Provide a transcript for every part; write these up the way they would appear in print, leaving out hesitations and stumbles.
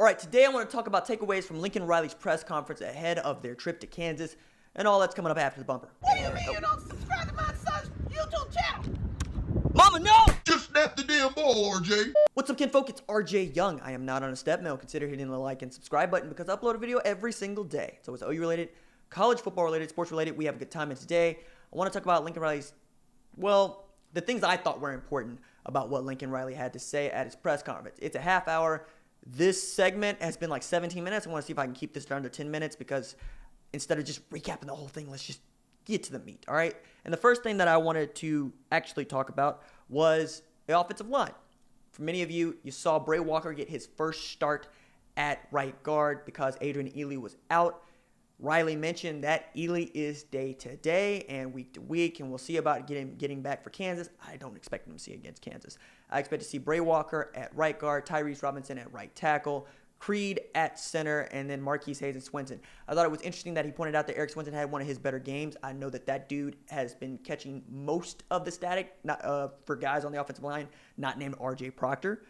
All right, today I want to talk about takeaways from Lincoln Riley's press conference ahead of their trip to Kansas, and all that's coming up after the bumper. What do you mean you don't subscribe to my son's YouTube channel? Mama, no! Just snap the damn ball, RJ. What's up, kinfolk? It's RJ Young. I am not on a step mill. Consider hitting the like and subscribe button because I upload a video every single day. So it's OU related, college football related, sports related. We have a good time, and today I want to talk about Lincoln Riley's, well, the things I thought were important about what Lincoln Riley had to say at his press conference. It's a half hour. This segment has been like 17 minutes. I want to see if I can keep this down to 10 minutes because instead of just recapping the whole thing, let's just get to the meat, all right? And the first thing that I wanted to actually talk about was the offensive line. For many of you, you saw Bray Walker get his first start at right guard because Adrian Ely was out. Riley mentioned that Ely is day to day and week to week, and we'll see about getting back for Kansas. I don't expect him to see against Kansas. I expect to see Bray Walker at right guard, Tyrese Robinson at right tackle, Creed at center, and then Marquise Hayes and Swinson. I thought it was interesting that he pointed out that Eric Swinson had one of his better games. I know that dude has been catching most of the static for guys on the offensive line, not named RJ Proctor.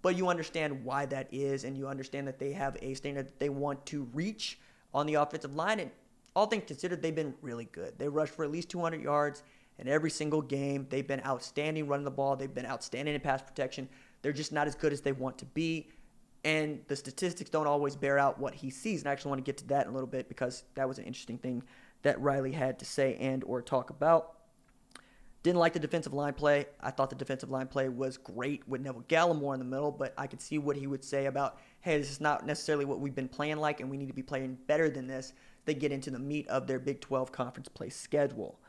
But you understand why that is, and you understand that they have a standard that they want to reach on the offensive line, and all things considered, they've been really good. They rushed for at least 200 yards in every single game. They've been outstanding running the ball. They've been outstanding in pass protection. They're just not as good as they want to be, and the statistics don't always bear out what he sees, and I actually want to get to that in a little bit because that was an interesting thing that Riley had to say and or talk about. Didn't like the defensive line play. I thought the defensive line play was great with Neville Gallimore in the middle, but I could see what he would say about, hey, this is not necessarily what we've been playing like, and we need to be playing better than this. They get into the meat of their Big 12 conference play schedule.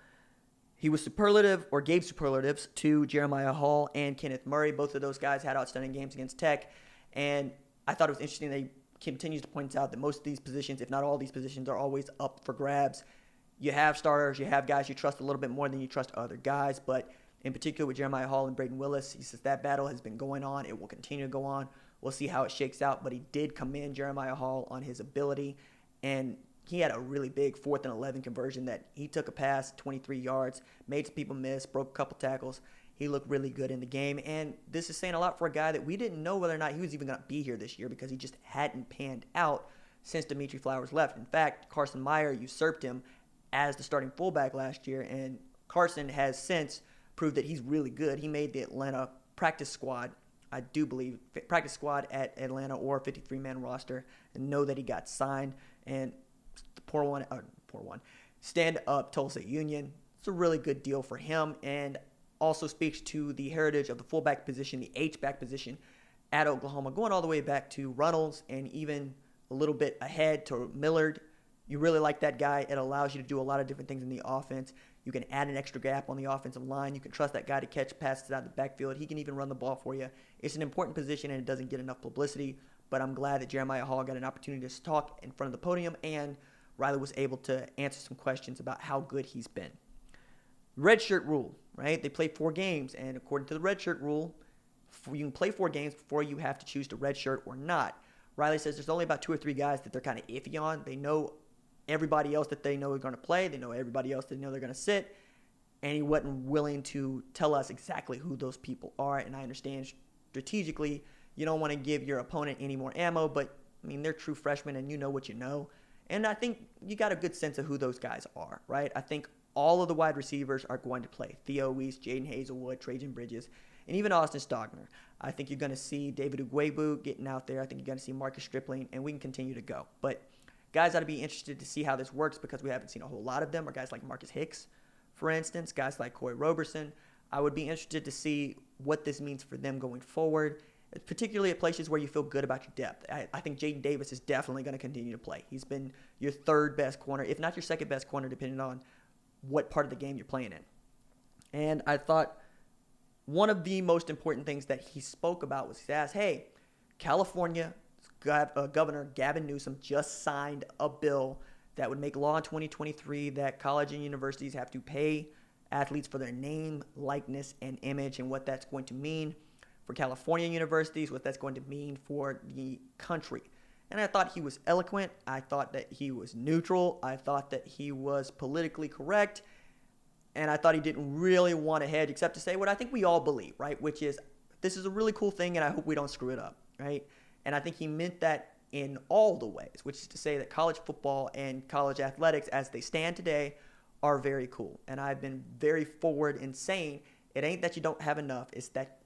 He was superlative, or gave superlatives, to Jeremiah Hall and Kenneth Murray. Both of those guys had outstanding games against Tech, and I thought it was interesting that he continues to point out that most of these positions, if not all these positions, are always up for grabs. You have starters, you have guys you trust a little bit more than you trust other guys, but in particular with Jeremiah Hall and Braden Willis, he says that battle has been going on. It will continue to go on. We'll see how it shakes out, but he did commend Jeremiah Hall on his ability, and he had a really big 4th and 11 conversion that he took a pass, 23 yards, made some people miss, broke a couple tackles. He looked really good in the game, and this is saying a lot for a guy that we didn't know whether or not he was even going to be here this year because he just hadn't panned out since Dimitri Flowers left. In fact, Carson Meyer usurped him as the starting fullback last year, and Carson has since proved that he's really good. He made the Atlanta practice squad, I do believe, practice squad at Atlanta or 53-man roster, and know that he got signed. And stand up Tulsa Union. It's a really good deal for him, and also speaks to the heritage of the fullback position, the H-back position at Oklahoma, going all the way back to Runnels and even a little bit ahead to Millard. You really like that guy. It allows you to do a lot of different things in the offense. You can add an extra gap on the offensive line. You can trust that guy to catch passes out of the backfield. He can even run the ball for you. It's an important position, and it doesn't get enough publicity, but I'm glad that Jeremiah Hall got an opportunity to talk in front of the podium, and Riley was able to answer some questions about how good he's been. Redshirt rule, right? They play 4 games, and according to the redshirt rule, you can play 4 games before you have to choose to redshirt or not. Riley says there's only about 2 or 3 guys that they're kind of iffy on. They know everybody else that they know are going to play. They know everybody else they know they're going to sit. And he wasn't willing to tell us exactly who those people are. And I understand strategically you don't want to give your opponent any more ammo, but, I mean, they're true freshmen and you know what you know. And I think you got a good sense of who those guys are, right? I think all of the wide receivers are going to play. Theo Weiss, Jaden Hazelwood, Trajan Bridges, and even Austin Stogner. I think you're going to see David Ugwebu getting out there. I think you're going to see Marcus Stripling, and we can continue to go. But guys ought to be interested to see how this works because we haven't seen a whole lot of them, or guys like Marcus Hicks, for instance, guys like Corey Roberson. I would be interested to see what this means for them going forward, particularly at places where you feel good about your depth. I think Jaden Davis is definitely going to continue to play. He's been your 3rd best corner, if not your 2nd best corner, depending on what part of the game you're playing in. And I thought one of the most important things that he spoke about was he asked, hey, California Governor Gavin Newsom just signed a bill that would make law in 2023 that college and universities have to pay athletes for their name, likeness, and image, and what that's going to mean for California universities, what that's going to mean for the country. And I thought he was eloquent. I thought that he was neutral. I thought that he was politically correct. And I thought he didn't really want to hedge except to say what I think we all believe, right? Which is, this is a really cool thing, and I hope we don't screw it up, right? And I think he meant that in all the ways, which is to say that college football and college athletics as they stand today are very cool. And I've been very forward in saying it ain't that you don't have enough, it's that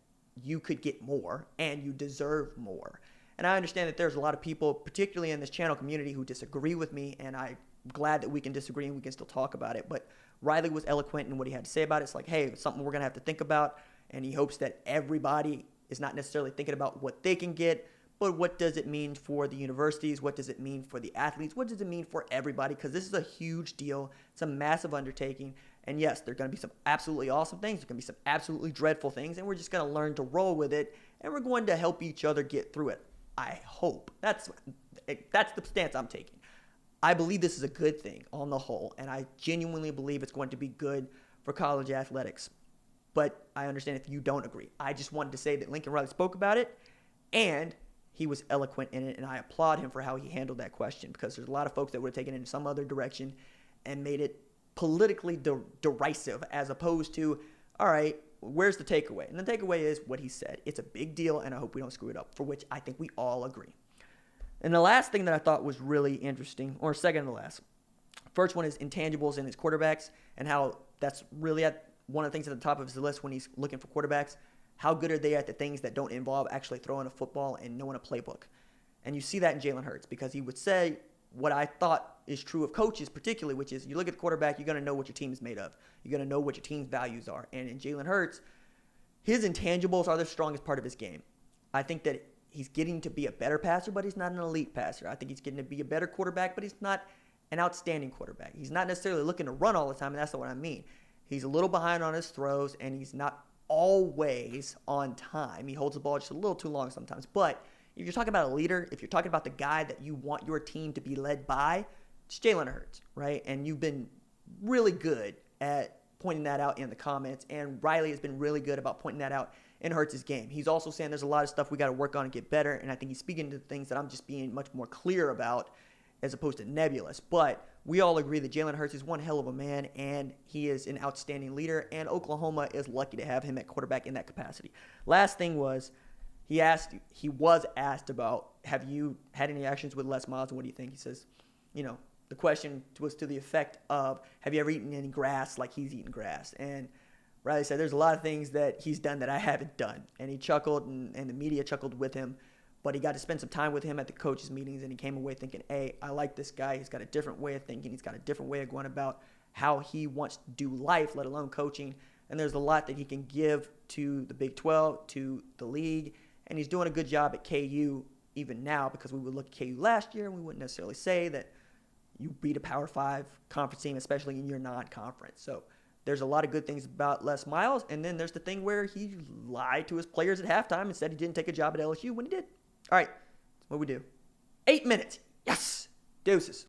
you could get more and you deserve more. And I understand that there's a lot of people, particularly in this channel community, who disagree with me, and I'm glad that we can disagree and we can still talk about it. But Riley was eloquent in what he had to say about it. It's like, hey, it's something we're going to have to think about, and he hopes that everybody is not necessarily thinking about what they can get, but what does it mean for the universities? What does it mean for the athletes? What does it mean for everybody? Because this is a huge deal. It's a massive undertaking. And yes, there are going to be some absolutely awesome things. There are going to be some absolutely dreadful things. And we're just going to learn to roll with it. And we're going to help each other get through it. I hope. That's the stance I'm taking. I believe this is a good thing on the whole. And I genuinely believe it's going to be good for college athletics. But I understand if you don't agree. I just wanted to say that Lincoln Riley spoke about it. And he was eloquent in it, and I applaud him for how he handled that question, because there's a lot of folks that would have taken it in some other direction and made it politically derisive, as opposed to, all right, where's the takeaway? And the takeaway is what he said. It's a big deal, and I hope we don't screw it up, for which I think we all agree. And the last thing that I thought was really interesting, or second to last, first one is intangibles in his quarterbacks, and how that's really one of the things at the top of his list when he's looking for quarterbacks. How good are they at the things that don't involve actually throwing a football and knowing a playbook? And you see that in Jalen Hurts, because he would say what I thought is true of coaches particularly, which is you look at the quarterback, you're going to know what your team is made of. You're going to know what your team's values are. And in Jalen Hurts, his intangibles are the strongest part of his game. I think that he's getting to be a better passer, but he's not an elite passer. I think he's getting to be a better quarterback, but he's not an outstanding quarterback. He's not necessarily looking to run all the time, and that's not what I mean. He's a little behind on his throws, and he's not always on time. He holds the ball just a little too long sometimes. But if you're talking about a leader, if you're talking about the guy that you want your team to be led by, it's Jalen Hurts, right? And you've been really good at pointing that out in the comments, and Riley has been really good about pointing that out in Hurts' game. He's also saying there's a lot of stuff we got to work on and get better, and I think he's speaking to things that I'm just being much more clear about as opposed to nebulous. But we all agree that Jalen Hurts is one hell of a man, and he is an outstanding leader, and Oklahoma is lucky to have him at quarterback in that capacity. Last thing was, he was asked about, have you had any actions with Les Miles, and what do you think? He says, the question was to the effect of, have you ever eaten any grass like he's eaten grass? And Riley said, there's a lot of things that he's done that I haven't done. And he chuckled, and the media chuckled with him. But he got to spend some time with him at the coaches' meetings, and he came away thinking, hey, I like this guy. He's got a different way of thinking. He's got a different way of going about how he wants to do life, let alone coaching. And there's a lot that he can give to the Big 12, to the league. And he's doing a good job at KU even now, because we would look at KU last year, and we wouldn't necessarily say that you beat a Power 5 conference team, especially in your non-conference. So there's a lot of good things about Les Miles. And then there's the thing where he lied to his players at halftime and said he didn't take a job at LSU when he did. All right, that's what we do. 8 minutes. Yes. Deuces.